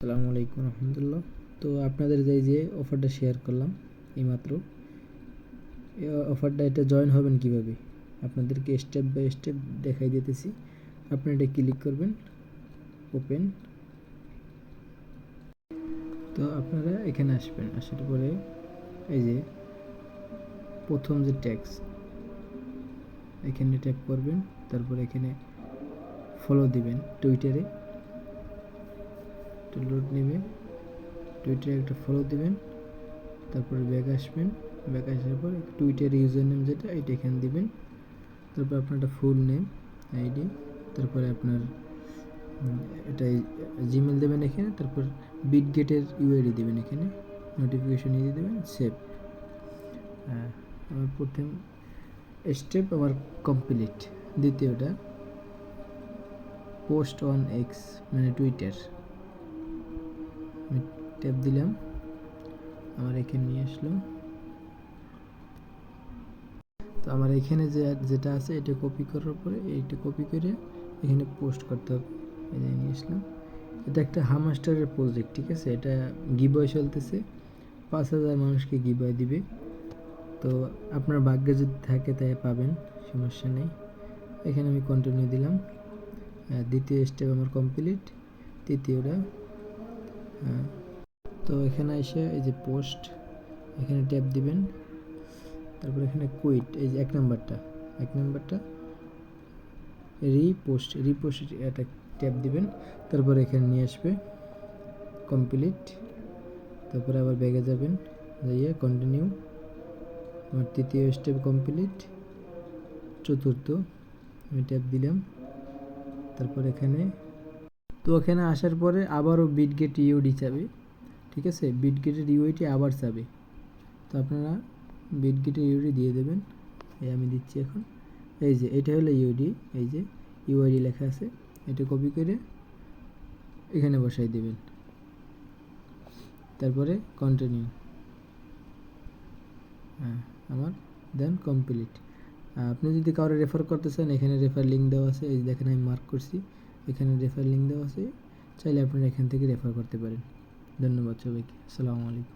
আসসালামু আলাইকুম রহমতুল্লাহ। তো আপনাদের যে অফারটা শেয়ার করলাম এইমাত্র, এই অফারটা এটা জয়েন হবেন কিভাবে আপনাদেরকে স্টেপ বাই স্টেপ দেখাই দিতেছি। আপনি এটা ক্লিক করবেন, ওপেন। তো আপনারা এখানে আসবেন, আসার পরে এই যে প্রথম যে ট্যাক্স এখানে ট্যাপ করবেন, তারপরে এখানে ফলো দিবেন। টুইটারে লোড নেবে, টুইটারে একটা ফলো দিবেন, তারপরে ব্যাক আসবেন। ব্যাক আসার পর টুইটার ইউজার নেম যেটা এটা এখানে দিবেন, তারপর আপনার একটা ফুল নেম আইডি, তারপরে আপনার এটা জিমেল দেবেন এখানে, তারপর বিটগেটের ইউআইডি দেবেন এখানে, নোটিফিকেশন ইউআইডি দেবেন, সেভ। আমার প্রথম স্টেপ আমার কমপ্লিট। দ্বিতীয়টা পোস্ট অন এক্স মানে টুইটার, আমি ট্যাপ দিলাম, আমার এখানে নিয়ে আসলো। তো আমার এখানে যেটা আছে এটা কপি করার পরে এইটা কপি করে এখানে পোস্ট করতে হবে। এই যে নিয়ে আসলাম। এটা একটা হামস্টারের প্রজেক্ট, ঠিক আছে। এটা গিভওয়ে চলতেছে, 5,000 মানুষকে গিভওয়ে দিবে। তো আপনার ভাগ্যে যদি থাকে তাই পাবেন, সমস্যা নেই। এখানে আমি কন্টিনিউ দিলাম। দ্বিতীয় স্টেপ আমার কমপ্লিট। তৃতীয়টা তো এখানে এসে এই যে পোস্ট এখানে ট্যাপ দিবেন, তারপর এখানে কুইট এই যে এক নাম্বারটা রিপোস্ট এটা ট্যাপ দিবেন, তারপর এখানে নিয়ে আসবে কমপ্লিট। তারপরে আবার ব্যাগে যাবেন, যাইয়ে কন্টিনিউ। আমার তৃতীয় স্টেপ কমপ্লিট। চতুর্থ আমি ট্যাপ দিলাম, তারপর এখানে আসার পরে আবারও বিটগেট ইউডি চাবে, ঠিক আছে। বিটগেটের ইউআইটি আবার চাবে, তো আপনারা বিটগেটের ইউডি দিয়ে দেবেন। এই আমি দিচ্ছি এখন। এই যে এটা হলো ইউডি, এই যে ইউআইডি লেখা আছে, এটা কপি করে এখানে বসাই দেবেন, তারপরে কন্টিনিউ। আমার দেন কমপ্লিট। আপনি যদি কাউকে রেফার করতে চান, এখানে রেফার লিঙ্ক দেওয়া আছে, এই দেখেন আমি মার্ক করছি, এখানে রেফার লিঙ্ক দেওয়া আছে, চাইলে আপনারা এখান থেকে রেফার করতে পারেন। ধন্যবাদ সবাইকে, আসসালামু আলাইকুম।